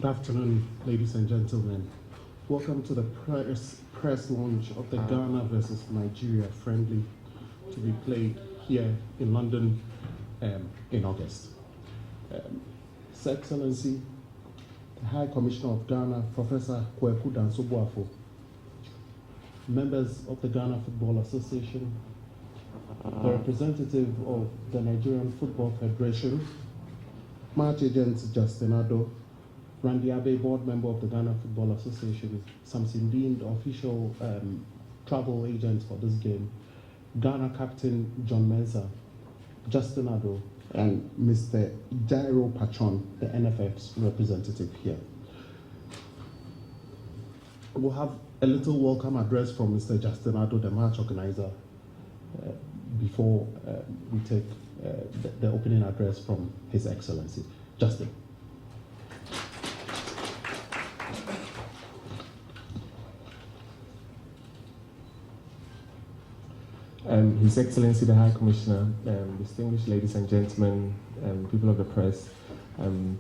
Good afternoon, ladies and gentlemen. Welcome to the press launch of the Ghana versus Nigeria friendly to be played here in London in August. His Excellency, the High Commissioner of Ghana, Professor Kweku Danso-Boafo, members of the Ghana Football Association, the representative of the Nigerian Football Federation, match agent Justin Ado, Randy Abbey, board member of the Ghana Football Association, Samson Dean, the official travel agent for this game, Ghana captain John Mensah, Justin Ado, and Mr. Jairo Pachon, the NFF's representative here. We'll have a little welcome address from Mr. Justin Ado, the match organizer, before we take the opening address from His Excellency. Justin. His Excellency the High Commissioner, distinguished ladies and gentlemen, people of the press,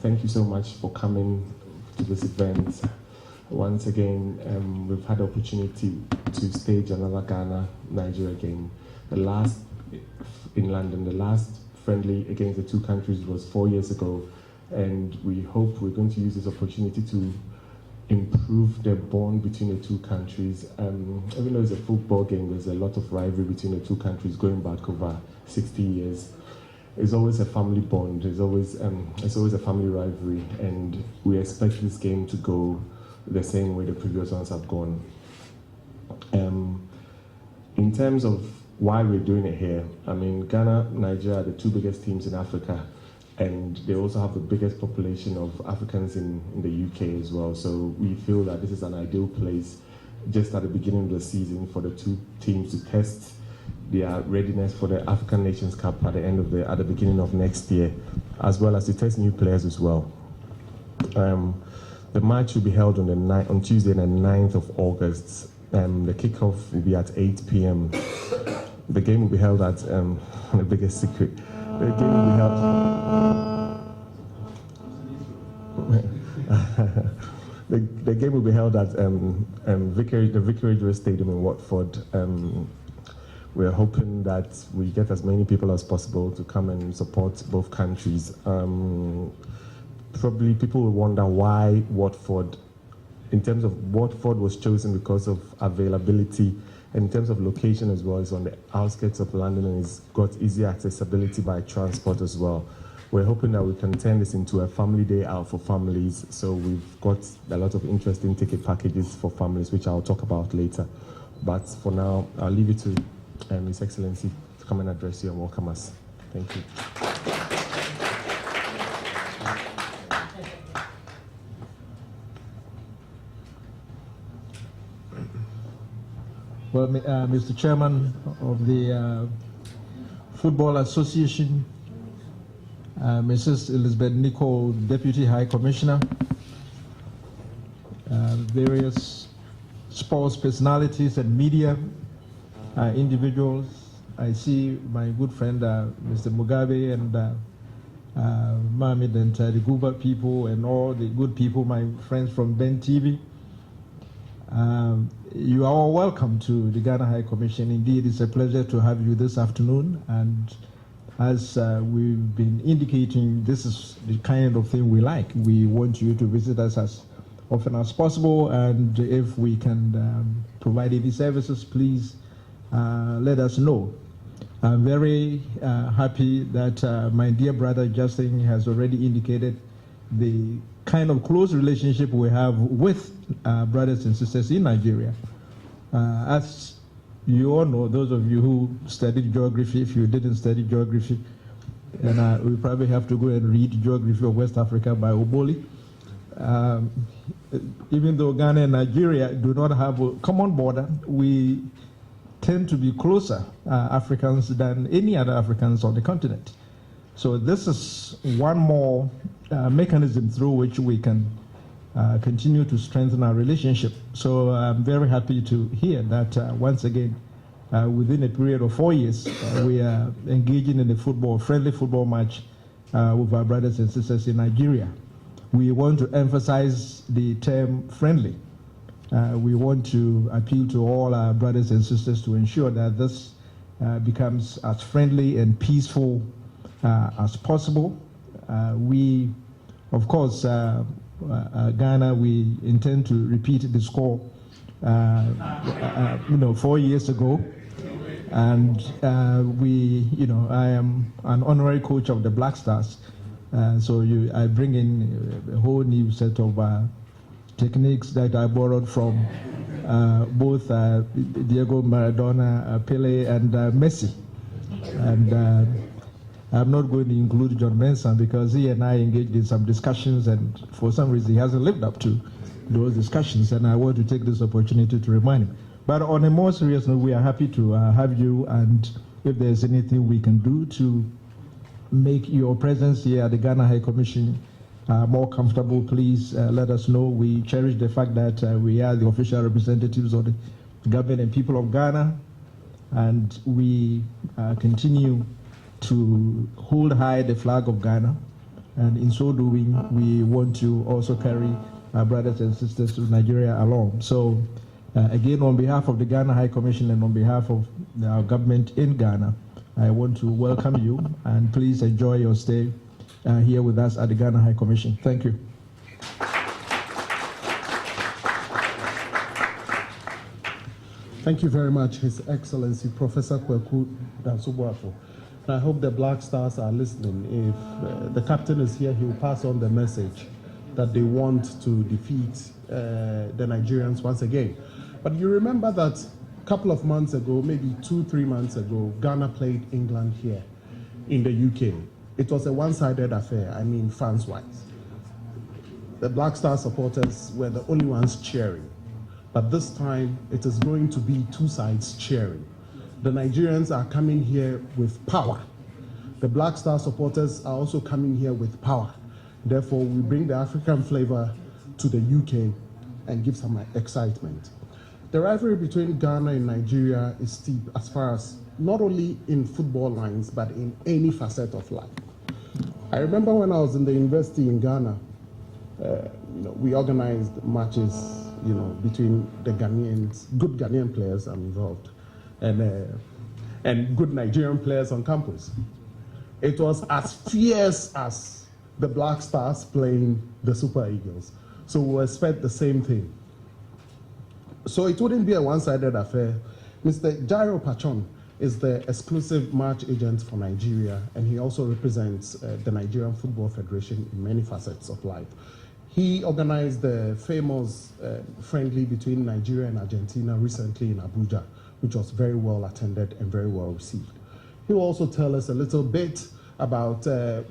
thank you so much for coming to this event. Once again, we've had the opportunity to stage another Ghana-Nigeria game. The last in London, the last friendly against the two countries was 4 years ago, and we hope we're going to use this opportunity to improve the bond between the two countries. Even though it's a football game, there's a lot of rivalry between the two countries going back over 60 years. It's always a family bond. It's always a family rivalry, and we expect this game to go the same way the previous ones have gone. In terms of why we're doing it here, I mean, Ghana, Nigeria are the two biggest teams in Africa, and they also have the biggest population of Africans in the UK as well. So we feel that this is an ideal place just at the beginning of the season for the two teams to test their readiness for the African Nations Cup at the beginning of next year, as well as to test new players as well. The match will be held on Tuesday, the 9th of August. The kickoff will be at 8 p.m. The game will be held at the biggest secret. The game will be held. The game will be held at the Vicarage Road Stadium in Watford. We're hoping that we get as many people as possible to come and support both countries. Probably people will wonder why Watford. In terms of Watford was chosen because of availability. In terms of location as well, it's on the outskirts of London and it's got easy accessibility by transport as well. We're hoping that we can turn this into a family day out for families. So we've got a lot of interesting ticket packages for families, which I'll talk about later. But for now, I'll leave it to His Excellency to come and address you and welcome us. Thank you. Well, Mr. Chairman of the Football Association, Mrs. Elizabeth Nichol, Deputy High Commissioner, various sports personalities and media individuals. I see my good friend Mr. Mugabe and Mohammed and the Guba people and all the good people, my friends from Ben TV. You are all welcome to the Ghana High Commission. Indeed, it's a pleasure to have you this afternoon. And as we've been indicating, this is the kind of thing we like. We want you to visit us as often as possible. And if we can provide any services, please let us know. I'm very happy that my dear brother Justin has already indicated the kind of close relationship we have with brothers and sisters in Nigeria. As you all know, those of you who studied geography, if you didn't study geography, and we probably have to go and read Geography of West Africa by Oboli. Even though Ghana and Nigeria do not have a common border, we tend to be closer Africans than any other Africans on the continent. So this is one more mechanism through which we can continue to strengthen our relationship. So I'm very happy to hear that once again, within a period of 4 years, we are engaging in a friendly football match with our brothers and sisters in Nigeria. we want to emphasize the term friendly. We want to appeal to all our brothers and sisters to ensure that this becomes as friendly and peaceful as possible. We, of course, Ghana, we intend to repeat the score, 4 years ago. And I am an honorary coach of the Black Stars. So I bring in a whole new set of techniques that I borrowed from both Diego Maradona, Pele, and Messi. And I'm not going to include John Mensah because he and I engaged in some discussions, and for some reason he hasn't lived up to those discussions, and I want to take this opportunity to remind him. But on a more serious note, we are happy to have you, and if there's anything we can do to make your presence here at the Ghana High Commission more comfortable, please let us know. We cherish the fact that we are the official representatives of the government and people of Ghana, and we continue to hold high the flag of Ghana, and in so doing, we want to also carry our brothers and sisters to Nigeria along. So again, on behalf of the Ghana High Commission and on behalf of our government in Ghana, I want to welcome you, and please enjoy your stay here with us at the Ghana High Commission. Thank you. Thank you very much, His Excellency Professor Kweku Danso-Boafo. I hope the Black Stars are listening. If the captain is here, he will pass on the message that they want to defeat the Nigerians once again. But you remember that a couple of months ago, maybe 2-3 months ago, Ghana played England here in the UK. It was a one-sided affair, I mean fans-wise. The Black Star supporters were the only ones cheering. But this time, it is going to be two sides cheering. The Nigerians are coming here with power. The Black Star supporters are also coming here with power. Therefore, we bring the African flavor to the UK and give some excitement. The rivalry between Ghana and Nigeria is steep as far as not only in football lines, but in any facet of life. I remember when I was in the university in Ghana, we organized matches, between the Ghanaians, good Ghanaian players are involved, and good Nigerian players on campus. It was as fierce as the Black Stars playing the Super Eagles. So we expect the same thing. So it wouldn't be a one-sided affair. Mr. Jairo Pachon is the exclusive match agent for Nigeria, and he also represents the Nigerian Football Federation in many facets of life. He organized the famous friendly between Nigeria and Argentina recently in Abuja, which was very well attended and very well received. He will also tell us a little bit about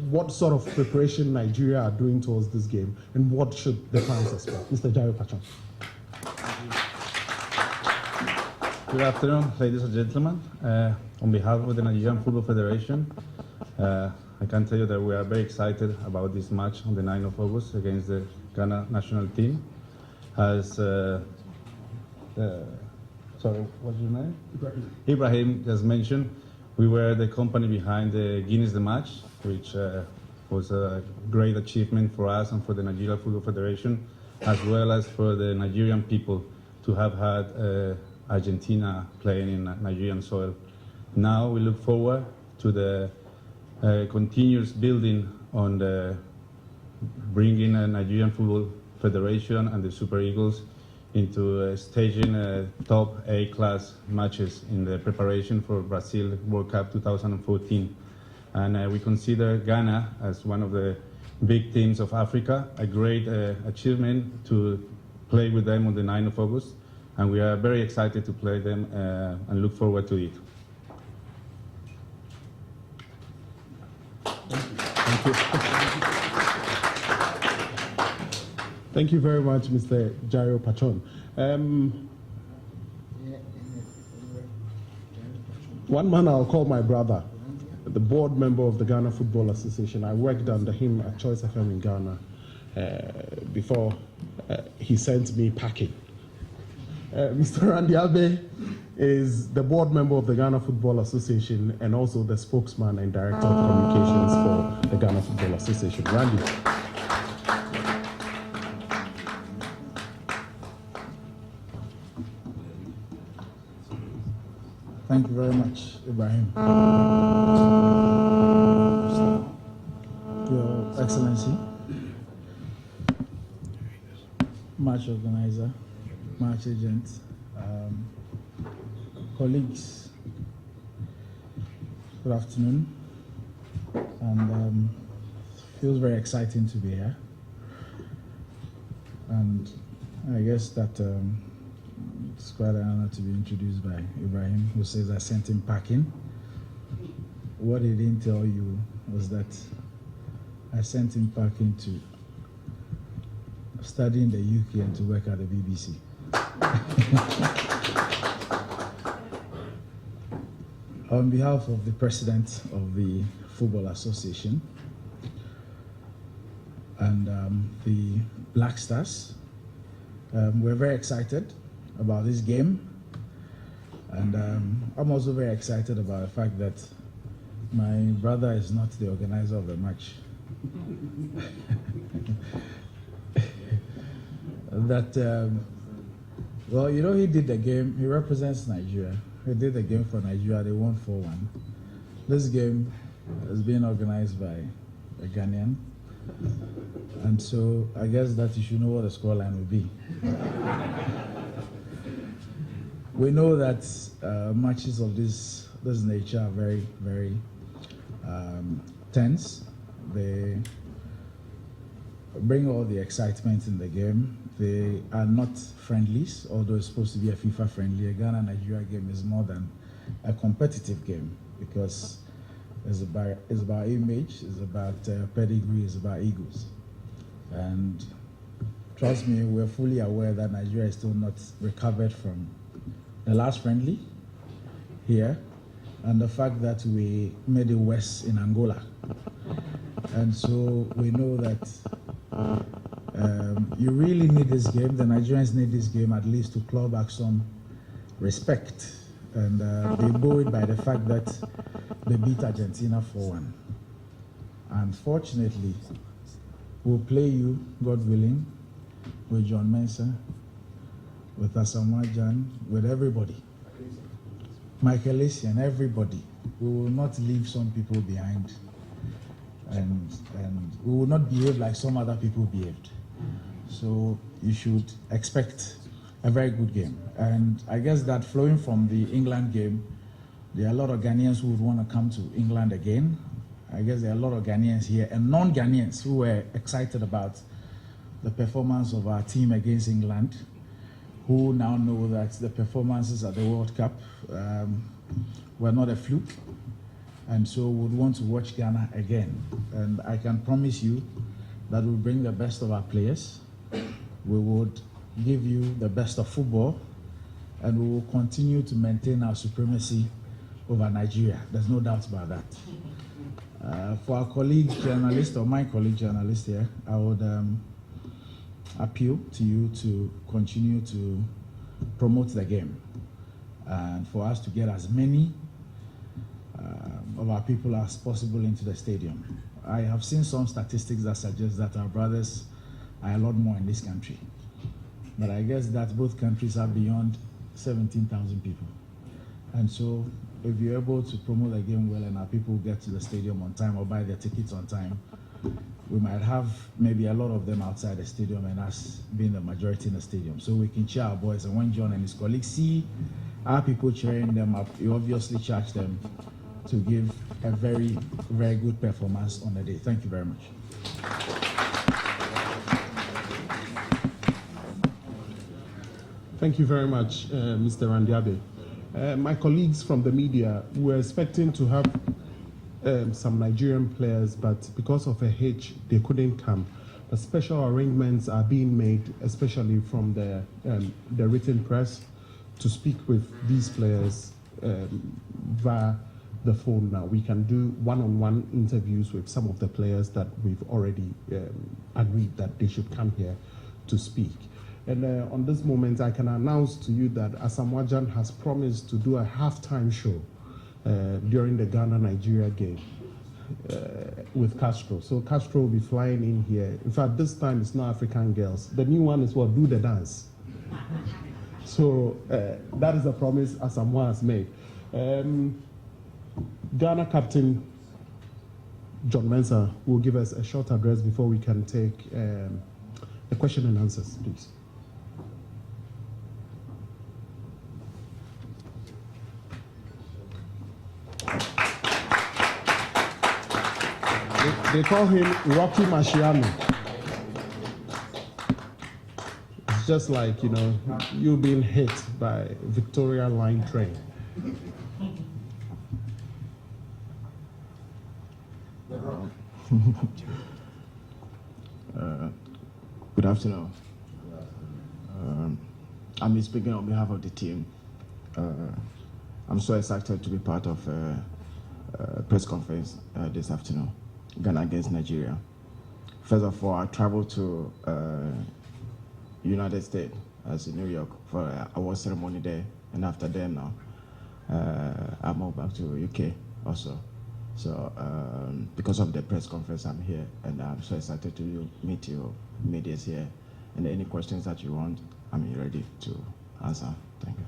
what sort of preparation Nigeria are doing towards this game and what should the fans expect. Mr. Jairo Pachon. Good afternoon, ladies and gentlemen. On behalf of the Nigerian Football Federation, I can tell you that we are very excited about this match on the 9th of August against the Ghana national team. As sorry, what's your name? Ibrahim just mentioned, we were the company behind the Guinness the Match, which was a great achievement for us and for the Nigeria Football Federation, as well as for the Nigerian people to have had Argentina playing in Nigerian soil. Now we look forward to the continuous building on the bringing a Nigerian Football Federation and the Super Eagles into staging top A-class matches in the preparation for Brazil World Cup 2014. And we consider Ghana as one of the big teams of Africa, a great achievement to play with them on the 9th of August. And we are very excited to play them and look forward to it. Thank you. Thank you very much, Mr. Jairo Pachon. One man I'll call my brother, the board member of the Ghana Football Association. I worked under him at Choice FM in Ghana before he sent me packing. Mr. Randy Abe is the board member of the Ghana Football Association and also the spokesman and director of communications for the Ghana Football Association. Randy. Thank you very much, Ibrahim. Your Excellency, match organizer, match agent, colleagues, good afternoon. And feels very exciting to be here. And I guess that it's quite an honor to be introduced by Ibrahim, who says I sent him packing. What he didn't tell you was that I sent him packing to study in the UK and to work at the BBC. On behalf of the president of the Football Association and the Black Stars, we're very excited about this game, and I'm also very excited about the fact that my brother is not the organizer of the match. Well, you know, he did the game, he represents Nigeria. He did the game for Nigeria, they won 4-1. This game is being organized by a Ghanaian, and so I guess that you should know what the scoreline will be. We know that matches of this nature are very, very tense. They bring all the excitement in the game. They are not friendlies, although it's supposed to be a FIFA friendly. A Ghana-Nigeria game is more than a competitive game because it's about image, it's about pedigree, it's about egos. And trust me, we're fully aware that Nigeria is still not recovered from the last friendly here, and the fact that we made it worse in Angola. And so we know that you really need this game, the Nigerians need this game at least to claw back some respect. And they buoyed by the fact that they beat Argentina 4-1. Unfortunately, we'll play you, God willing, with John Mensah, with Asamoah Gyan, with everybody. Michael Essien, everybody. We will not leave some people behind, and we will not behave like some other people behaved. So you should expect a very good game. And I guess that flowing from the England game, there are a lot of Ghanaians who would want to come to England again. I guess there are a lot of Ghanaians here and non-Ghanaians who were excited about the performance of our team against England, who now know that the performances at the World Cup were not a fluke, and so would want to watch Ghana again. And I can promise you that we'll bring the best of our players. We would give you the best of football, and we will continue to maintain our supremacy over Nigeria. There's no doubt about that. For our colleague journalist, or my colleague journalist here, I would appeal to you to continue to promote the game and for us to get as many of our people as possible into the stadium. I have seen some statistics that suggest that our brothers are a lot more in this country. But I guess that both countries are beyond 17,000 people. And so if you're able to promote the game well and our people get to the stadium on time or buy their tickets on time, we might have maybe a lot of them outside the stadium and us being the majority in the stadium. So we can cheer our boys, and when John and his colleagues see our people cheering them up, you obviously charge them to give a very, very good performance on the day. Thank you very much. Thank you very much, Mr. Randiabe. My colleagues from the media were expecting to have some Nigerian players, but because of a hitch, they couldn't come. The special arrangements are being made, especially from the written press, to speak with these players via the phone now. We can do one-on-one interviews with some of the players that we've already agreed that they should come here to speak. And on this moment, I can announce to you that Asamoah Gyan has promised to do a halftime show during the Ghana-Nigeria game with Castro. So Castro will be flying in here. In fact, this time it's not African girls. The new one is what? Do the dance. So that is a promise Asamoah has made. Ghana captain John Mensah will give us a short address before we can take the question and answers, please. They call him Rocky Marciano. It's just like, you know, you being hit by Victoria Line train. Good afternoon. I'm speaking on behalf of the team. I'm so excited to be part of a press conference this afternoon, Ghana against Nigeria. First of all, I traveled to United States, as in New York, for an award ceremony there, and after that now, I moved back to UK also. So because of the press conference, I'm here, and I'm so excited to meet you, medias here, and any questions that you want, I'm ready to answer. Thank you.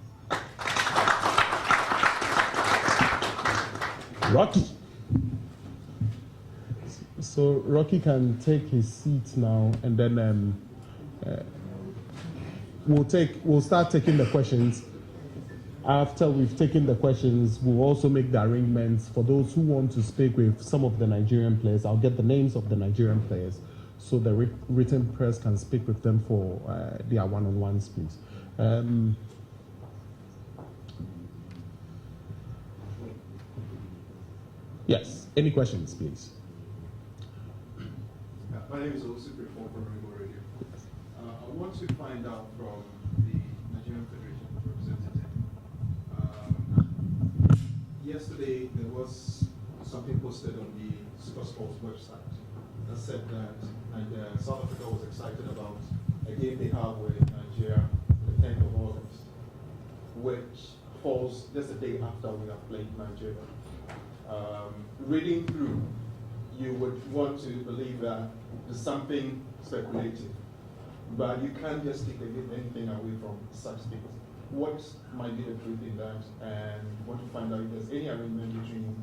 Rocky. So Rocky can take his seat now, and then we'll start taking the questions. After we've taken the questions, we'll also make the arrangements for those who want to speak with some of the Nigerian players. I'll get the names of the Nigerian players so the written press can speak with them for their one-on-ones, please. Yes, any questions, please? My name is Olusepe from Rainbow Radio. I want to find out from the Nigerian Federation representative. Yesterday, there was something posted on the SuperSports website that said that South Africa was excited about a game they have with Nigeria the 10th of August, which falls just a day after we have played Nigeria. Reading through, you would want to believe that there's something speculative, but you can't just take anything away from such things. What might be the truth in that, and want to find out if there's any arrangement between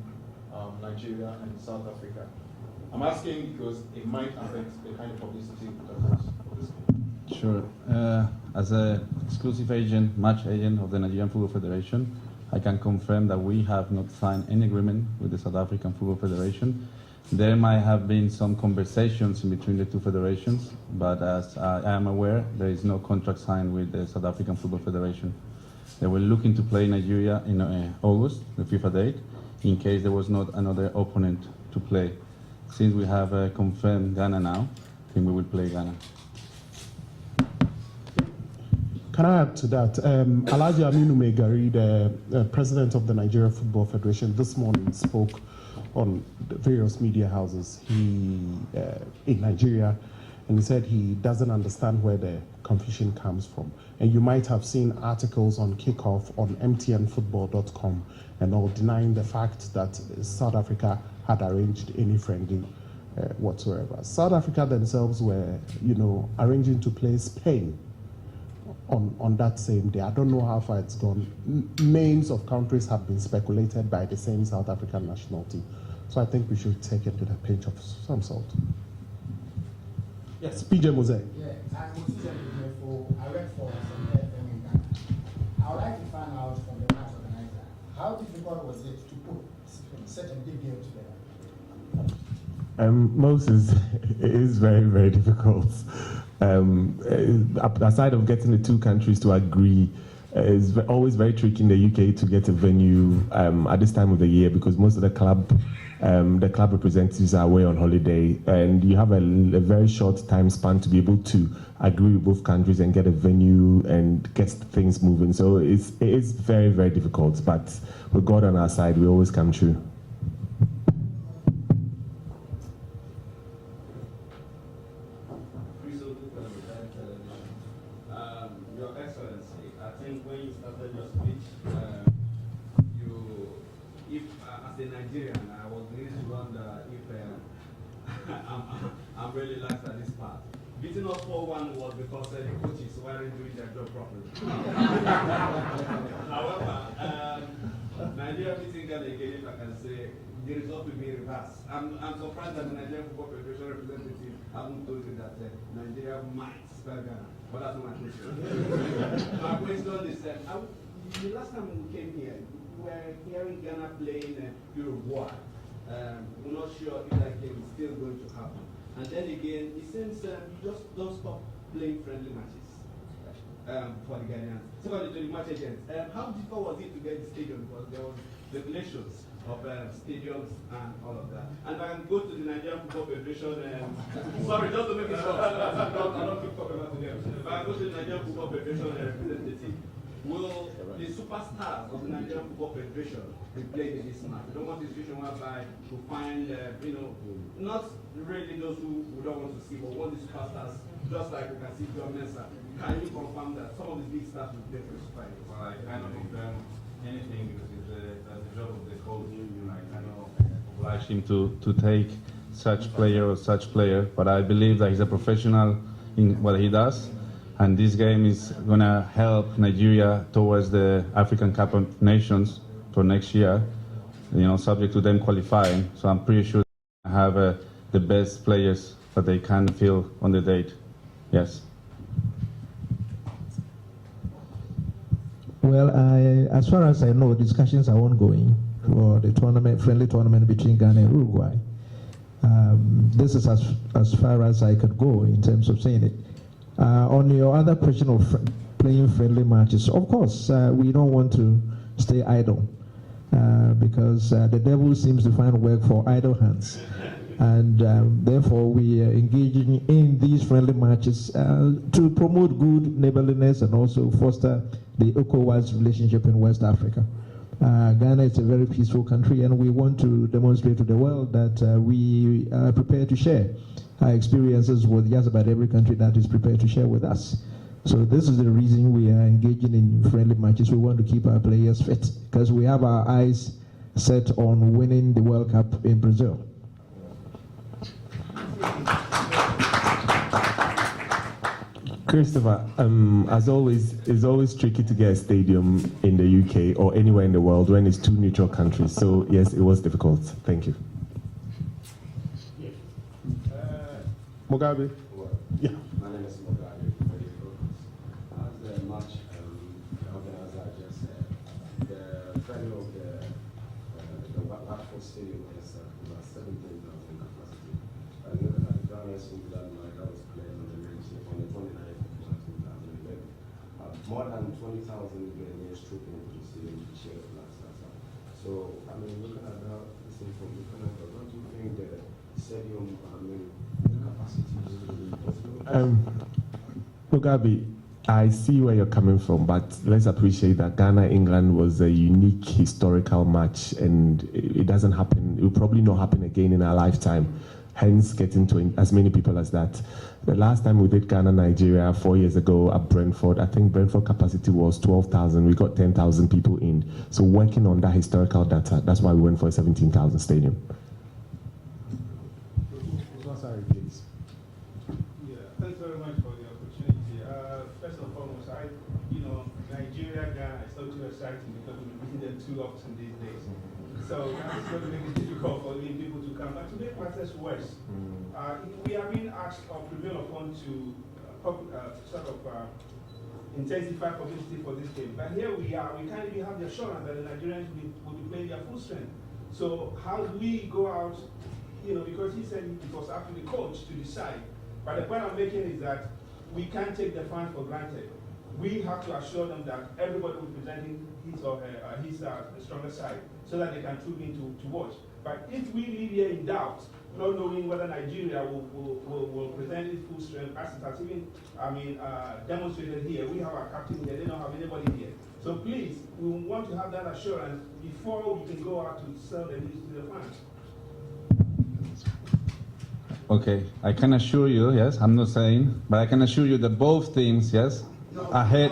Nigeria and South Africa? I'm asking because it might affect the kind of publicity that goes for this game. Sure. As an exclusive agent, match agent of the Nigerian Football Federation, I can confirm that we have not signed any agreement with the South African Football Federation. There might have been some conversations in between the two federations, but as I am aware, there is no contract signed with the South African Football Federation. They were looking to play Nigeria in August, the FIFA date, in case there was not another opponent to play. Since we have confirmed Ghana now, I think we will play Ghana. Can I add to that? Alhaji Aminu Megari, the president of the Nigeria Football Federation, this morning spoke on the various media houses in Nigeria, and he said he doesn't understand where the confusion comes from. And you might have seen articles on Kickoff on mtnfootball.com and all denying the fact that South Africa had arranged any friendly whatsoever. South Africa themselves were, arranging to play Spain on that same day. I don't know how far it's gone. Names of countries have been speculated by the same South African national team. So I think we should take it with a pinch of some salt. Yes, PJ Mose. Yeah, I work for some FM in Ghana. I would like to find out from the match organizer, how difficult was it to put such a big game together? Moses, it is very, very difficult. Aside of getting the two countries to agree, it's always very tricky in the UK to get a venue at this time of the year because most of the club representatives are away on holiday, and you have a very short time span to be able to agree with both countries and get a venue and get things moving. So it is very, very difficult, but with God on our side, we always come through. Your Excellency, I think when you started your speech, if as a Nigerian, I was beginning to wonder if I'm really lax at this part. Beating us 4-1 was because the coaches weren't doing their job properly. However, Nigeria beating Ghana again, if I can say, the result will be reversed. I'm surprised that the Nigerian Football Federation representative haven't told you that Nigeria might spell Ghana. But that's not my question. My question is, the last time we came here, we were hearing Ghana playing Uruguay. We're not sure if that game is still going to happen. And then again, it seems you just don't stop playing friendly matches for the Ghanaians. Secondly, to the match agents, how difficult was it to get the stadium? Because there was regulations of stadiums and all of that. And I can go to the Nigerian Football Federation. Sorry, just to make it short. I don't keep talking about them. If I go to the Nigerian Football Federation representative, will the superstars of the Nigerian Football Federation be played in this match? We don't want a situation whereby we find, not really those who don't want to see, but want the superstars, just like we can see John Mensah. Can you confirm that some of the big stars will play for the Super Eagles? Well, I cannot confirm anything because it's the job of the coach. I cannot oblige him to take such player or such player, but I believe that he's a professional in what he does. And this game is going to help Nigeria towards the African Cup of Nations for next year, subject to them qualifying. So I'm pretty sure they have the best players that they can field on the date. Yes. Well, as far as I know, discussions are ongoing for the friendly tournament between Ghana and Uruguay. This is as far as I could go in terms of saying it. On your other question of playing friendly matches, of course, we don't want to stay idle because the devil seems to find work for idle hands. And therefore, we are engaging in these friendly matches to promote good neighborliness and also foster the ECOWAS relationship in West Africa. Ghana is a very peaceful country, and we want to demonstrate to the world that we are prepared to share our experiences with just about every country that is prepared to share with us. So this is the reason we are engaging in friendly matches. We want to keep our players fit because we have our eyes set on winning the World Cup in Brazil. Christopher, as always, it's always tricky to get a stadium in the UK or anywhere in the world when it's two neutral countries. So yes, it was difficult. Thank you. Mugabe? Yeah. My name is Mugabe. As the match organizer just said, the venue of the Watford Stadium is about 17,000 capacity. And looking at the Gunners in that night, I was playing on the range on the 29th of March 2011. More than 20,000 Ghanaians trooping into the stadium to cheer for last night. So, I mean, looking at that, listening from the Canada, don't you think the stadium, Mugabe, I see where you're coming from, but let's appreciate that Ghana-England was a unique historical match, and it doesn't happen. It will probably not happen again in our lifetime, hence getting to as many people as that. The last time we did Ghana-Nigeria 4 years ago at Brentford, I think Brentford capacity was 12,000. We got 10,000 people in. So working on that historical data, that's why we went for a 17,000 stadium. Thanks very much for the opportunity. First and foremost, Nigeria, Ghana is not too exciting because we're meeting them too often these days. So that's going to make it difficult for people to come. But to make matters worse, we are being asked or prevailed upon to intensify publicity for this game. But here we are, we can't even have the assurance that the Nigerians will be playing their full strength. So how do we go out, because he said it was up to the coach to decide. But the point I'm making is that we can't take the fans for granted. We have to assure them that everybody will be presenting his or her, his stronger side so that they can tune in to watch. But if we leave here in doubt, not knowing whether Nigeria will present its full strength, as it has even demonstrated here, we have our captain here, they don't have anybody here. So please, we want to have that assurance before we can go out to sell the news to the fans. Okay, I can assure you, yes, I'm not saying, but I can assure you that both teams, yes, ahead.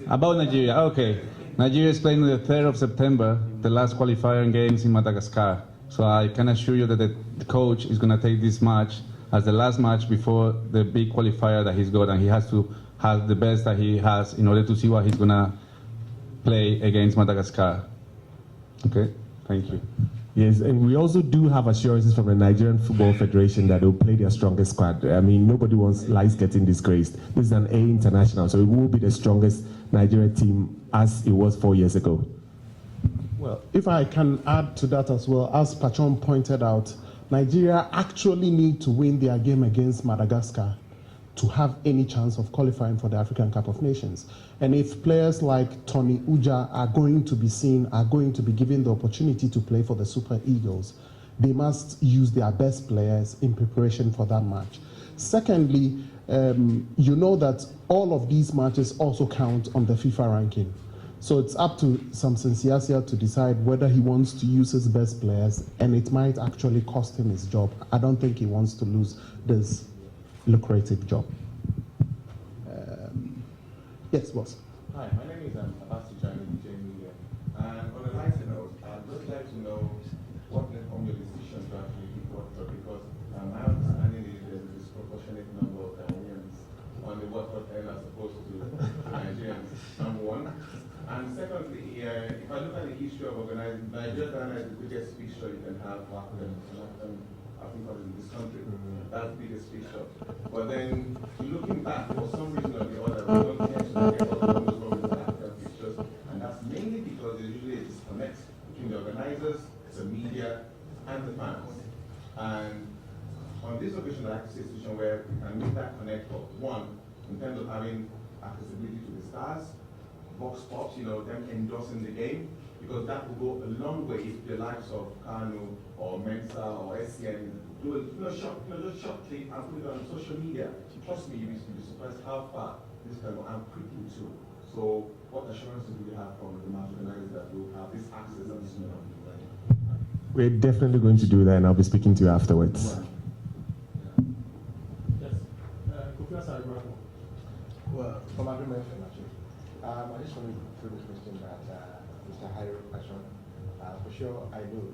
About Nigeria, okay. Nigeria is playing on the 3rd of September, the last qualifying games in Madagascar. So I can assure you that the coach is going to take this match as the last match before the big qualifier that he's got, and he has to have the best that he has in order to see what he's going to play against Madagascar. Okay, thank you. Yes, and we also do have assurances from the Nigerian Football Federation that they'll play their strongest squad. I mean, nobody likes getting disgraced. This is an A international, so it will be the strongest Nigerian team as it was 4 years ago. Well, if I can add to that as well, as Pachon pointed out, Nigeria actually need to win their game against Madagascar to have any chance of qualifying for the African Cup of Nations. And if players like Tony Uja are going to be seen, are going to be given the opportunity to play for the Super Eagles, they must use their best players in preparation for that match. Secondly, you know that all of these matches also count on the FIFA ranking. So it's up to Samson Siasia to decide whether he wants to use his best players, and it might actually cost him his job. I don't think he wants to lose this lucrative job. Yes, boss. Hi, my name is Abbas Tijani, Jamie. And on a lighter note, I'd just like to know what led from your decision to actually be doctor, because my understanding is there's a disproportionate number of Ghanaians on the World Cup end as opposed to Nigerians, number one. And secondly, if I look at the history of organizing, Nigeria is the biggest fixture you can have I think in this country. That's the biggest fixture. But then, looking back, for some reason or the other, we don't tend to get all those problems with African fixtures. And that's mainly because there's usually a disconnect between the organizers, the media, and the fans. And on this occasion, I like to see a situation where we can make that connect of one, in terms of having accessibility to the stars, box pops, them endorsing the game, because that will go a long way if the likes of Kanu or Mensa or SCN do a short clip and put it on social media. Trust me, you'll be surprised how far this can go, and quickly too. So what assurances do we have from the match organizers that we'll have this access and this money? We're definitely going to do that, and I'll be speaking to you afterwards. Right. Yes. Well, from agreement, actually. I just wanted to throw this question that Mr. Harry Pachon, for sure I know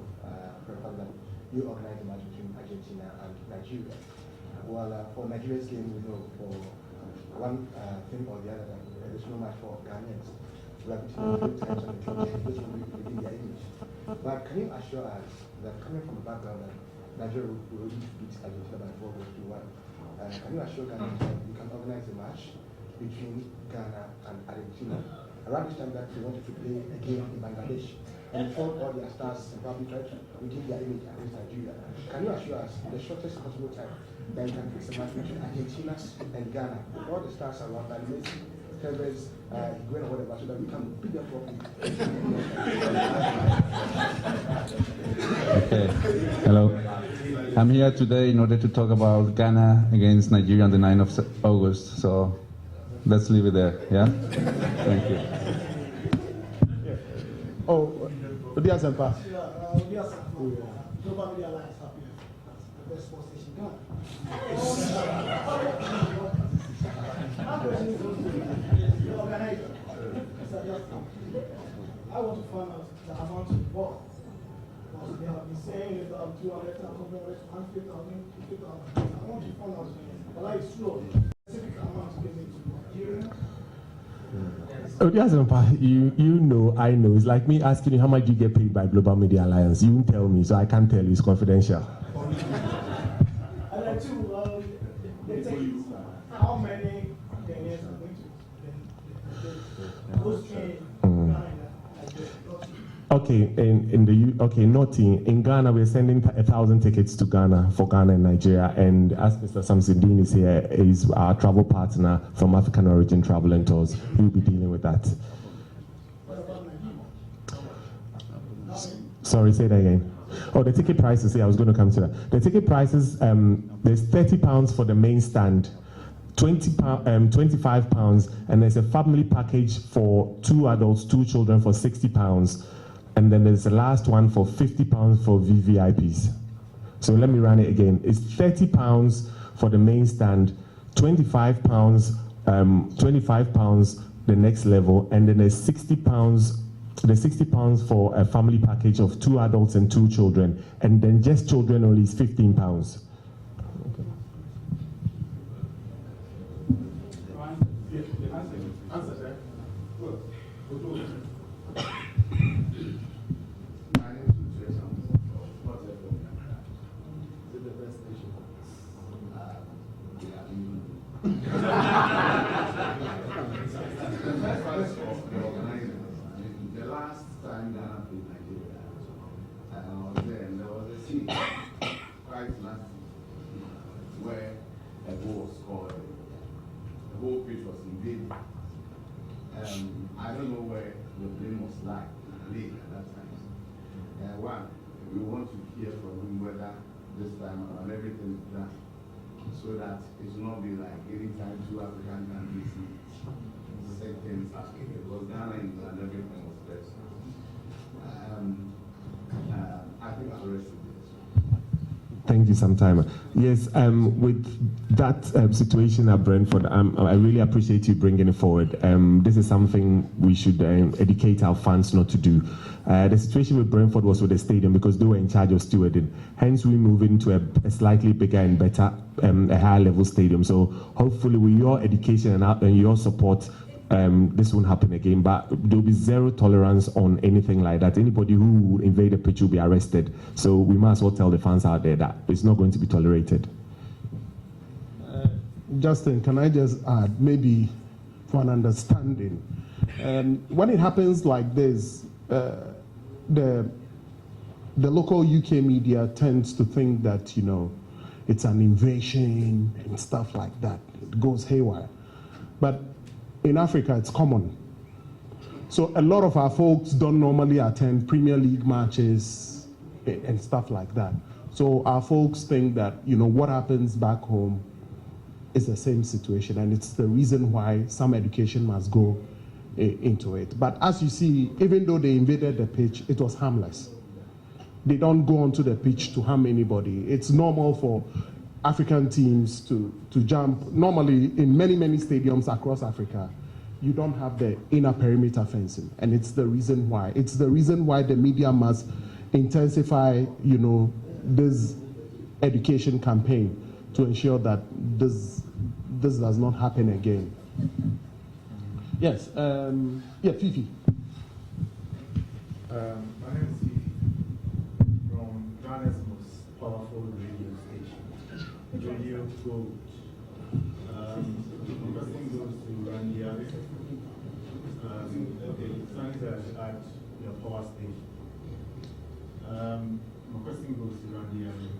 for a fact that you organize a match between Argentina and Nigeria. Well, for Nigeria's game, we know for one thing or the other that there's no match for Ghanaians. We have been 3 times on the team, which will be within their image. But can you assure us that coming from a background that Nigeria will beat Argentina by 4 goals to 1, can you assure Ghanaians that you can organize a match between Ghana and Argentina around this time that they wanted to play a game in Bangladesh and inform all their stars and probably try to redeem their image against Nigeria? Can you assure us in the shortest possible time that you can fix a match between Argentina and Ghana with all the stars around and Messi, Tevez, Higuain or whatever, so that we can beat them properly? Okay. Hello. I'm here today in order to talk about Ghana against Nigeria on the 9th of August. So let's leave it there, yeah? Thank you. Oh, Odia Sempa. Global Media Alliance happy. The best sports station Ghana. I want to find out the amount of ball. They have been saying it's up 200,000, 150,000, 50,000. I want to find out, but I slow. Specific amount given to Nigeria. You know, I know. It's like me asking you how much do you get paid by Global Media Alliance. You won't tell me, so I can't tell you. It's confidential. And then two, they take how many Ghanaians are going to those trains. Okay, in Ghana, we're sending 1,000 tickets to Ghana for Ghana and Nigeria. And as Mr. Samsudeen is here, is our travel partner from African Origin Travel and Tours. He'll be dealing with that. Sorry, say that again. Oh, the ticket prices. Yeah, I was going to come to that. The ticket prices, there's £30 for the main stand, £25, and there's a family package for 2 adults, 2 children for £60. And then there's the last one for £50 for VVIPs. So let me run it again. It's £30 for the main stand, £25 the next level, and then there's £60. There's £60 for a family package of 2 adults and 2 children, and then just children only is £15. invaded. I don't know where the blame was laid at that time. One, we want to hear from him whether this time around everything is done, so that it will not be like anytime two African countries say things because Ghana and everything was best. I think I'll rest with this. Thank you, Sometime. Yes, with that situation at Brentford, I really appreciate you bringing it forward. This is something we should educate our fans not to do. The situation with Brentford was with the stadium because they were in charge of stewarding. Hence, we move into a slightly bigger and better, a higher level stadium. So hopefully with your education and your support, this won't happen again, but there will be zero tolerance on anything like that. Anybody who would invade the pitch will be arrested. So we must as well tell the fans out there that it's not going to be tolerated. Justin, can I just add, maybe for an understanding, when it happens like this, the local UK media tends to think that, you know, it's an invasion and stuff like that. It goes haywire. But in Africa, it's common. So a lot of our folks don't normally attend Premier League matches and stuff like that. So our folks think that, you know, what happens back home is the same situation, and it's the reason why some education must go into it. But as you see, even though they invaded the pitch, it was harmless. They don't go onto the pitch to harm anybody. It's normal for African teams to jump. Normally, in many stadiums across Africa, you don't have the inner perimeter fencing, and it's the reason why. It's the reason why the media must intensify, you know, this education campaign to ensure that this does not happen again. Yes, Fifi. My name is Fifi from Ghana's most powerful radio station, Radio Gold. My question goes to Randy Abbey. Okay, sanitary at your power station. My question goes to Randy Abbey.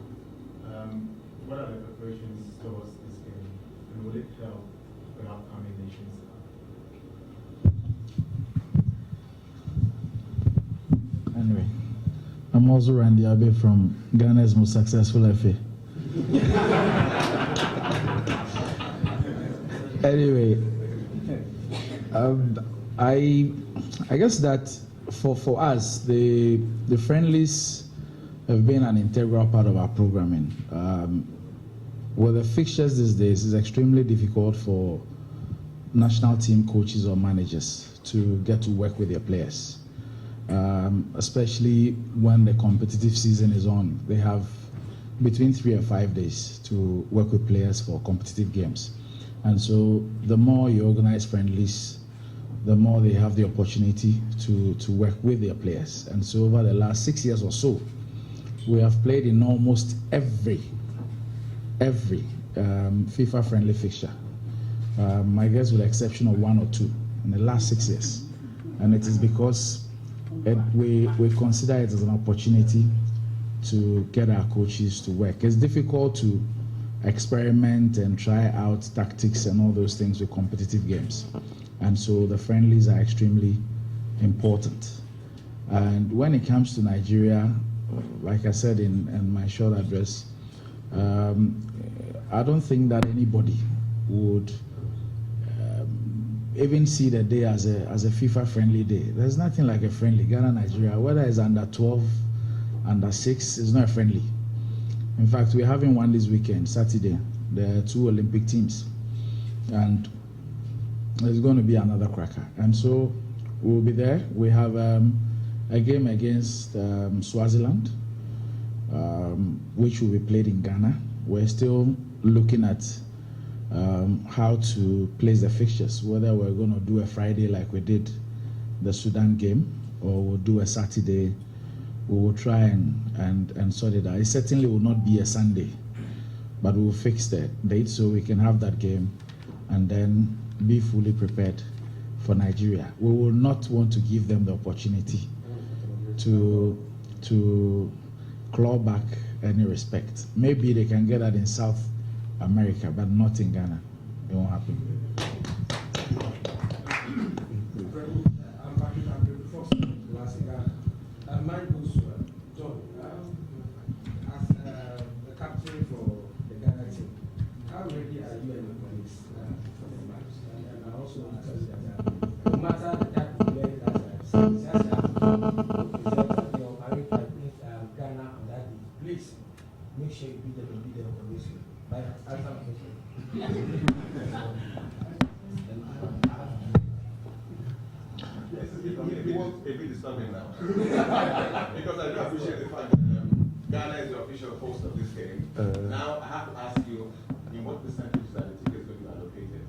What are the preparations towards this game, and will it help the upcoming Nations Cup? Anyway, I'm also Randy Abbey from Ghana's most successful FA. Anyway, I guess that for us, the friendlies have been an integral part of our programming. With the fixtures these days, it's extremely difficult for national team coaches or managers to get to work with their players, especially when the competitive season is on. They have between 3 and 5 days to work with players for competitive games. And so the more you organize friendlies, the more they have the opportunity to work with their players. And so over the last 6 years or so, we have played in almost every FIFA friendly fixture. I guess with the exception of 1 or 2 in the last 6 years. And it is because we consider it as an opportunity to get our coaches to work. It's difficult to experiment and try out tactics and all those things with competitive games. And so the friendlies are extremely important. And when it comes to Nigeria, like I said in my short address, I don't think that anybody would even see the day as a FIFA friendly day. There's nothing like a friendly. Ghana, Nigeria, whether it's under 12, under 6, it's not a friendly. In fact, we're having one this weekend, Saturday. There are 2 Olympic teams. And there's going to be another cracker. And so we'll be there. We have a game against Swaziland, which will be played in Ghana. We're still looking at how to place the fixtures, whether we're going to do a Friday like we did the Sudan game, or we'll do a Saturday. We will try and sort it out. It certainly will not be a Sunday, but we'll fix the date so we can have that game and then be fully prepared for Nigeria. We will not want to give them the opportunity to claw back any respect. Maybe they can get that in South America, but not in Ghana. It won't happen. Patrick Abdul Fox, mine goes to John. As the captain for the Ghana team, how ready are you and your colleagues for the match? And also because no matter the type of player that Ghana on that day, please make sure you beat them and beat them convincingly. But answer my question. It's a bit disturbing now. Because I do appreciate the fact that Ghana is the official host of this game. Now I have to ask you, in what percentage are the tickets going to be allocated?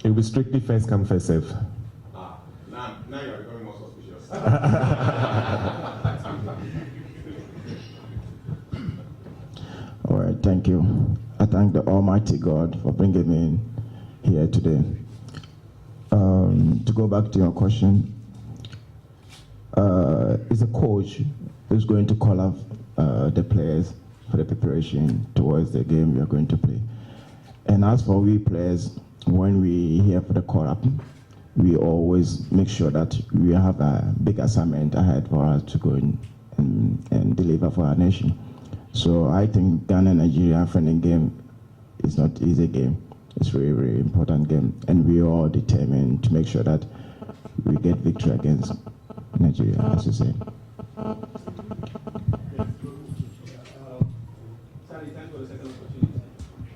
It will be strictly first come, first serve. Now you're becoming more suspicious. All right, thank you. I thank the Almighty God for bringing me here today. To go back to your question, is a coach who's going to call up the players for the preparation towards the game we are going to play. And as for we players, when we here for the call up, we always make sure that we have a big assignment ahead for us to go in and deliver for our nation. So I think Ghana-Nigeria friendly game is not an easy game. It's a really, really important game, and we are all determined to make sure that we get victory against Nigeria, as you say. Sally, thanks for the second opportunity.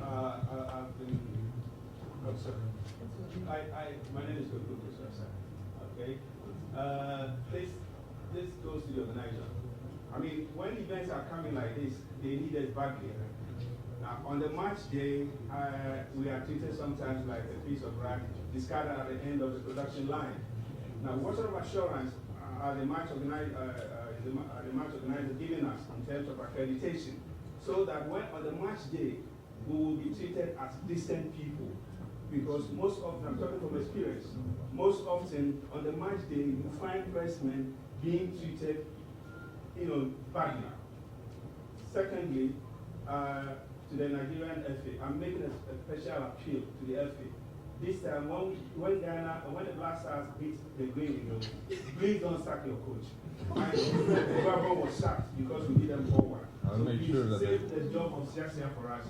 I've been, my name is Koku, sir. Okay. This goes to the organizer. I mean, when events are coming like this, they need us badly. Now, on the match day, we are treated sometimes like a piece of rag discarded at the end of the production line. Now, what sort of assurance are the match organizers giving us in terms of accreditation, so that when on the match day, we will be treated as distant people? Because most often, I'm talking from experience, most often on the match day, you find pressmen being treated, badly. Secondly, to the Nigerian FA, I'm making a special appeal to the FA. This time, when the Black Stars beat the Green Eagles, please don't sack your coach. Whoever was sacked because we did them forward. I'll make sure that save the job of Siasia for us.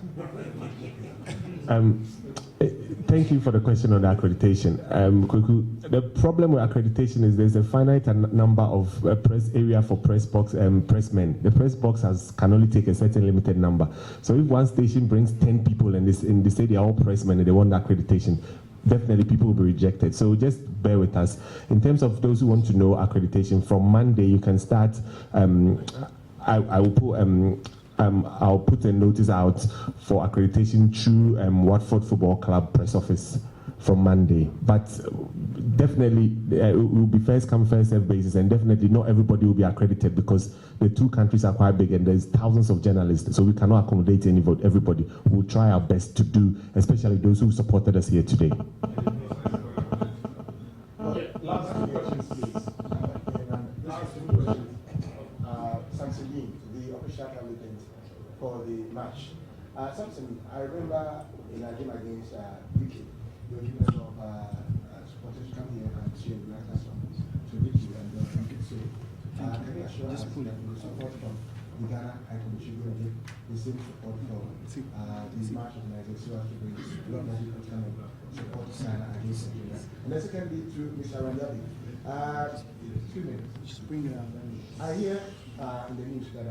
Thank you for the question on the accreditation. The problem with accreditation is there's a finite number of press area for press box and pressmen. The press box can only take a certain limited number. So if one station brings 10 people and they say they're all pressmen and they want the accreditation, definitely people will be rejected. So just bear with us. In terms of those who want to know accreditation, from Monday you can start. I'll put a notice out for accreditation through Watford Football Club press office from Monday. But definitely it will be first come, first serve basis, and definitely not everybody will be accredited because the two countries are quite big and there's thousands of journalists, so we cannot accommodate everybody. We'll try our best to do, especially those who supported us here today. Okay, last two questions, please. Last two questions. Samson Ying, the official candidate for the match. Samson, I remember in a game against UK, you were given a lot of supporters to come here and cheer the Black Stars to beat you and thank you. So, can you assure us that the support from the Ghana High Commission will give the same support for the match organizers so as to bring a lot of people to come and support Ghana against Nigeria? And then secondly, to Mr. Randabi. Excuse me. Just bring it out. I hear in the news that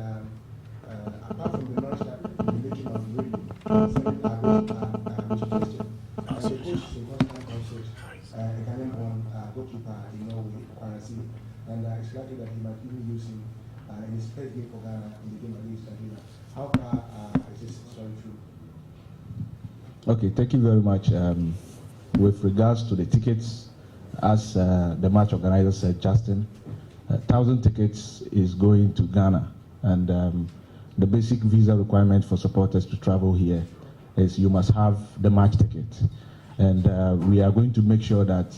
apart from the noise that the making of radio, sending our suggestion, the coach is in constant contact, a Ghanaian-born goalkeeper in Norway, Kwarasi, and it's likely that he might even use him in his first game for Ghana in the game against Nigeria. How far is this story true? Okay, thank you very much. With regards to the tickets, as the match organizer said, Justin, 1,000 tickets is going to Ghana, and the basic visa requirement for supporters to travel here is you must have the match ticket, and we are going to make sure that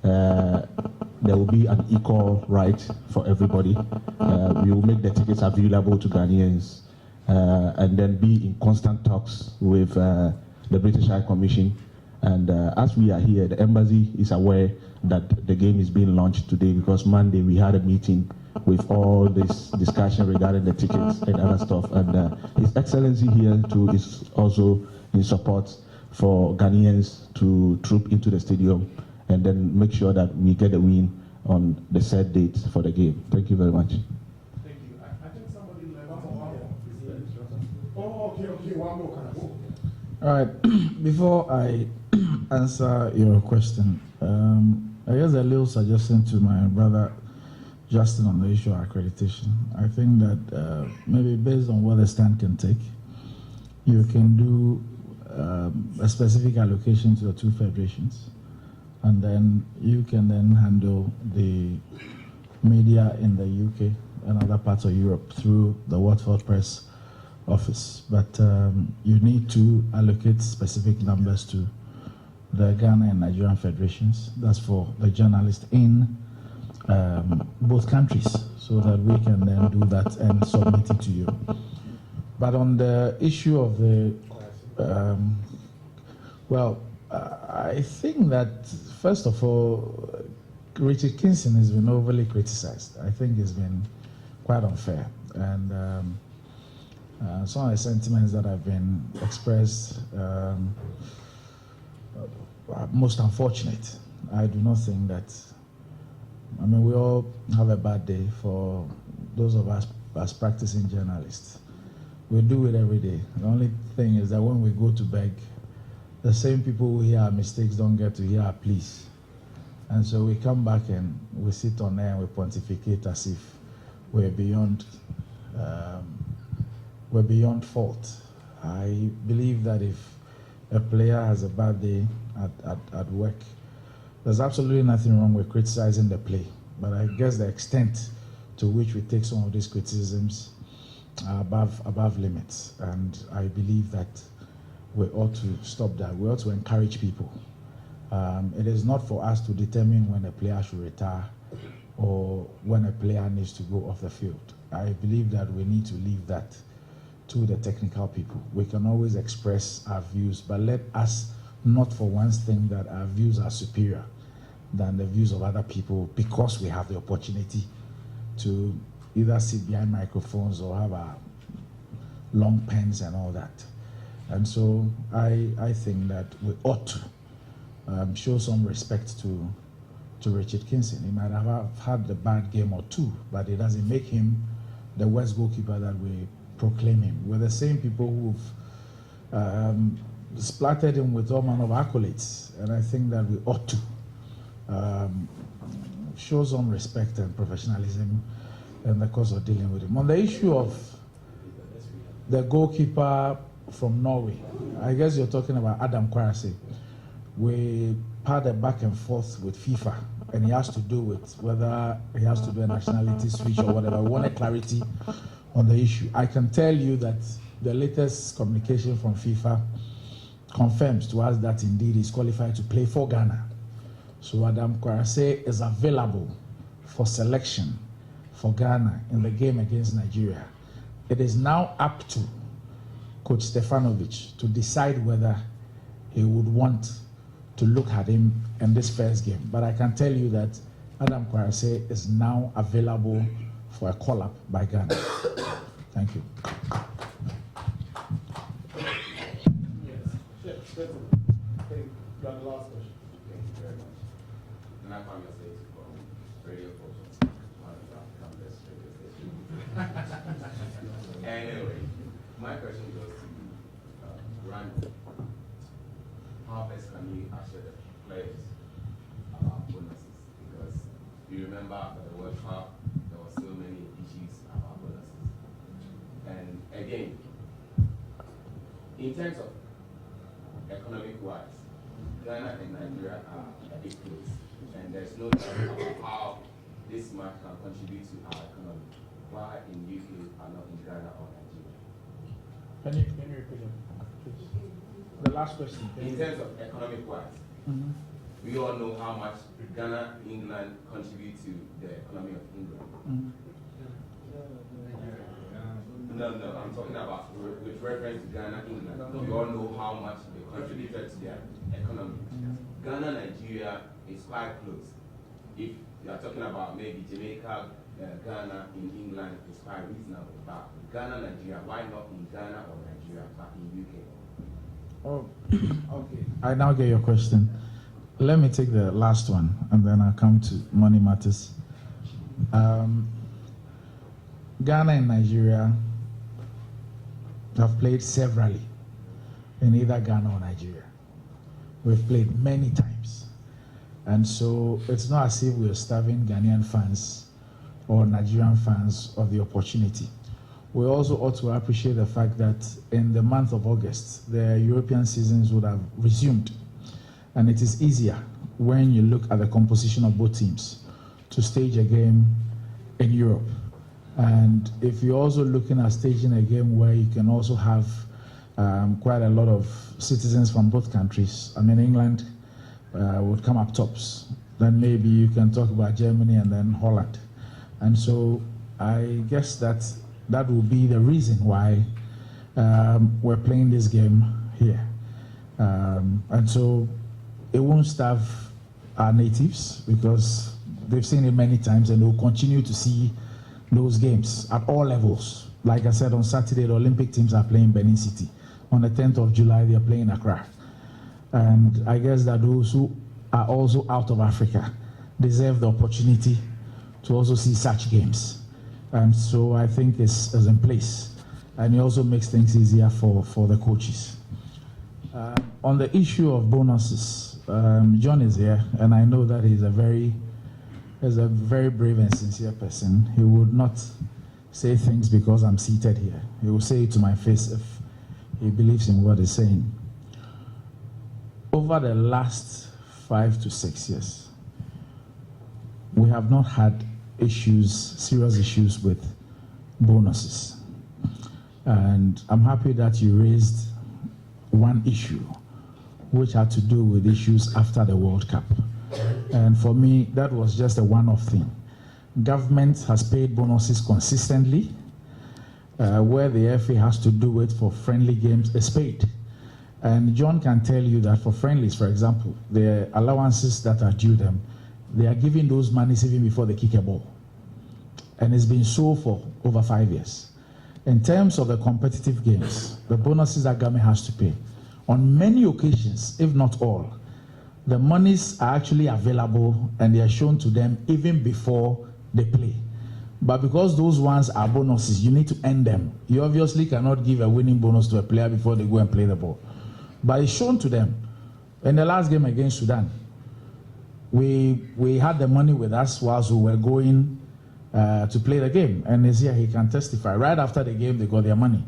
there will be an equal right for everybody. We will make the tickets available to Ghanaians, and then be in constant talks with the British High Commission And as we are here, the embassy is aware that the game is being launched today because Monday we had a meeting with all this discussion regarding the tickets and other stuff. And His Excellency here too is also in support for Ghanaians to troop into the stadium and then make sure that we get a win on the set date for the game. Thank you very much. Thank you. I think somebody left. Okay, one more. All right. Before I answer your question, I guess a little suggestion to my brother Justin on the issue of accreditation. I think that maybe based on what the stand can take, you can do a specific allocation to the two federations, and then you can then handle the media in the UK and other parts of Europe through the Watford Press office. But you need to allocate specific numbers to the Ghana and Nigerian federations. That's for the journalists in both countries, so that we can then do that and submit it to you. But on the issue of the, I think that, first of all, Richard Kingston has been overly criticized. I think it's been quite unfair. And some of the sentiments that have been expressed are most unfortunate. I do not think that, I mean, we all have a bad day. For those of us as practicing journalists, we do it every day. The only thing is that when we go to beg, the same people who hear our mistakes don't get to hear our pleas. And so we come back and we sit on there and we pontificate as if we're beyond fault. I believe that if a player has a bad day at work, there's absolutely nothing wrong with criticizing the play. But I guess the extent to which we take some of these criticisms are above limits. And I believe that we ought to stop that. We ought to encourage people. It is not for us to determine when a player should retire or when a player needs to go off the field. I believe that we need to leave that to the technical people. We can always express our views, but let us not for once think that our views are superior than the views of other people because we have the opportunity to either sit behind microphones or have our long pens and all that. And so I think that we ought to show some respect to Richard Kingston. He might have had a bad game or two, but it doesn't make him the worst goalkeeper that we proclaim him. We're the same people who've splattered him with all manner of accolades, and I think that we ought to show some respect and professionalism in the course of dealing with him. On the issue of the goalkeeper from Norway, I guess you're talking about Adam Kwarase. We had a back and forth with FIFA, and he has to do with whether he has to do a nationality switch or whatever. We wanted clarity on the issue. I can tell you that the latest communication from FIFA confirms to us that indeed he's qualified to play for Ghana. So Adam Kwarase is available for selection for Ghana in the game against Nigeria. It is now up to Coach Stefanovic to decide whether he would want to look at him in this first game. But I can tell you that Adam Kwarase is now available for a call-up by Ghana. Thank you. You are the last question. Thank you very much. And I found myself from Radio Culture, one of the campus radio station. Anyway, my question goes to Randy. How best can you assure the players about bonuses? Because you remember after the World Cup, there were so many issues about bonuses. And again, in terms of economic-wise, Ghana and Nigeria are a big close, and there's no doubt about how this match can contribute to our economy. Why in UK are not in Ghana or Nigeria? Can you repeat it? The last question. In terms of economic-wise, we all know how much Ghana, England contribute to the economy of England. No, I'm talking about with reference to Ghana, England. You all know how much they contributed to their economy. Ghana, Nigeria is quite close. If you are talking about maybe Jamaica, Ghana in England is quite reasonable. But Ghana, Nigeria, why not in Ghana or Nigeria, but in UK? Oh, okay. I now get your question. Let me take the last one, and then I'll come to money matters. Ghana and Nigeria have played severally in either Ghana or Nigeria. We've played many times. And so it's not as if we're starving Ghanaian fans or Nigerian fans of the opportunity. We also ought to appreciate the fact that in the month of August, the European seasons would have resumed. And it is easier when you look at the composition of both teams to stage a game in Europe. And if you're also looking at staging a game where you can also have quite a lot of citizens from both countries, I mean, England would come up tops. Then maybe you can talk about Germany and then Holland. And so I guess that will be the reason why we're playing this game here. And so it won't starve our natives because they've seen it many times and they'll continue to see those games at all levels. Like I said, on Saturday, the Olympic teams are playing Benin City. On the 10th of July, they're playing Accra. And I guess that those who are also out of Africa deserve the opportunity to also see such games. And so I think it's in place. And it also makes things easier for the coaches. On the issue of bonuses, John is here, and I know that he's a very brave and sincere person. He would not say things because I'm seated here. He will say it to my face if he believes in what he's saying. Over the last 5 to 6 years, we have not had serious issues with bonuses. And I'm happy that you raised one issue, which had to do with issues after the World Cup. And for me, that was just a one-off thing. Government has paid bonuses consistently. Where the FA has to do it for friendly games is paid. And John can tell you that for friendlies, for example, the allowances that are due them, they are giving those monies even before they kick a ball. And it's been so for over 5 years. In terms of the competitive games, the bonuses that government has to pay, on many occasions, if not all, the monies are actually available and they are shown to them even before they play. But because those ones are bonuses, you need to earn them. You obviously cannot give a winning bonus to a player before they go and play the ball. But it's shown to them. In the last game against Sudan, we had the money with us whilst we were going to play the game. And he's here, he can testify. Right after the game, they got their money.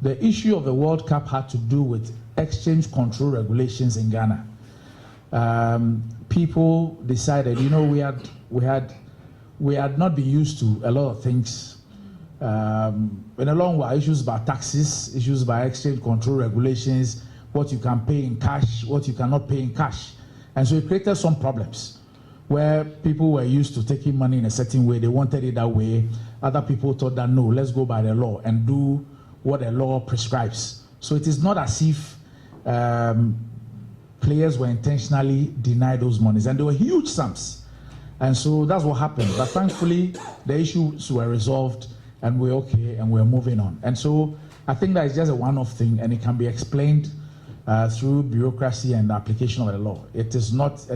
The issue of the World Cup had to do with exchange control regulations in Ghana. People decided, we had not been used to a lot of things. In the long while, issues about taxes, issues about exchange control regulations, what you can pay in cash, what you cannot pay in cash. And so it created some problems where people were used to taking money in a certain way. They wanted it that way. Other people thought that, no, let's go by the law and do what the law prescribes. So it is not as if players were intentionally denied those monies. And they were huge sums. And so that's what happened. But thankfully, the issues were resolved and we're okay and we're moving on. And so I think that is just a one-off thing and it can be explained through bureaucracy and the application of the law. It wasn't a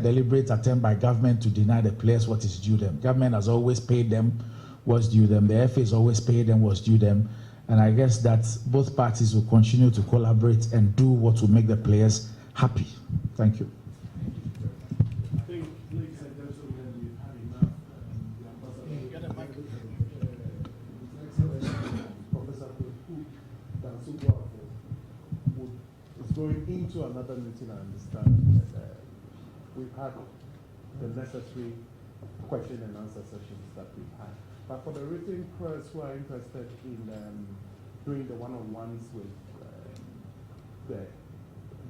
deliberate attempt by government to deny the players what is due them. Government has always paid them what's due them. The FA has always paid them what's due them. And I guess that both parties will continue to collaborate and do what will make the players happy. Thank you. I think, ladies and gentlemen, we've had enough. Professor Kweku Danso-Boafo is going into another meeting, I understand. We've had the necessary question and answer sessions that we've had. But for the written press who are interested in doing the one-on-ones with the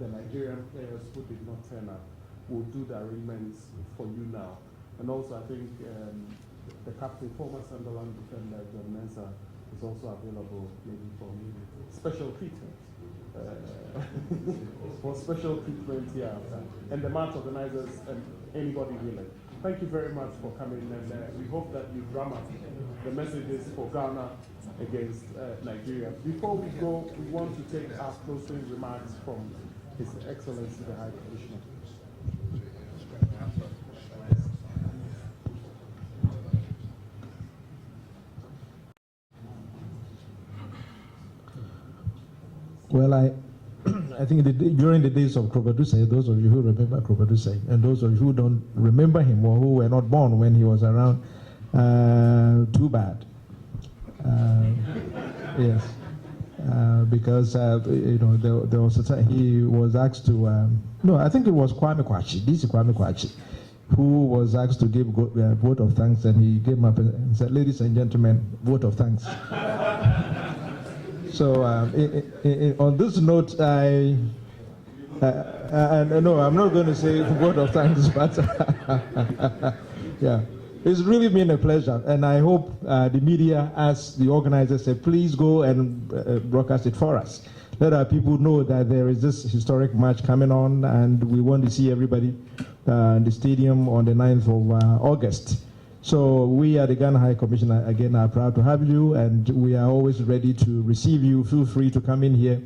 Nigerian players who did not turn up, we'll do the arrangements for you now. And also, I think the captain, former Sunderland defender John Mensah, is also available maybe for special treatment. For special treatment here, and the match organizers and anybody willing. Thank you very much for coming, and we hope that you drum up the messages for Ghana against Nigeria. Before we go, we want to take our closing remarks from His Excellency the High Commissioner. Well, I think during the days of Krobadusei, those of you who remember Krobadusei, and those of you who don't remember him or who were not born when he was around, too bad. Yes, because you know there was a time he was asked to. No, I think it was Kwame Kwachi. This is Kwame Kwachi, who was asked to give vote of thanks, and he came up and said, "Ladies and gentlemen, vote of thanks." So on this note, no, I'm not going to say word of thanks, but yeah, it's really been a pleasure, and I hope the media, as the organizers said, please go and broadcast it for us. Let our people know that there is this historic match coming on, and we want to see everybody in the stadium on the 9th of August. So we at the Ghana High Commission, again, are proud to have you, and we are always ready to receive you. Feel free to come in here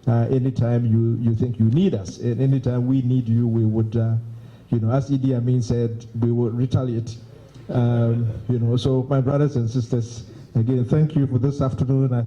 anytime you think you need us. And anytime we need you, we would, you know, as Idi Amin said, we will retaliate. You know, so my brothers and sisters, again, thank you for this afternoon.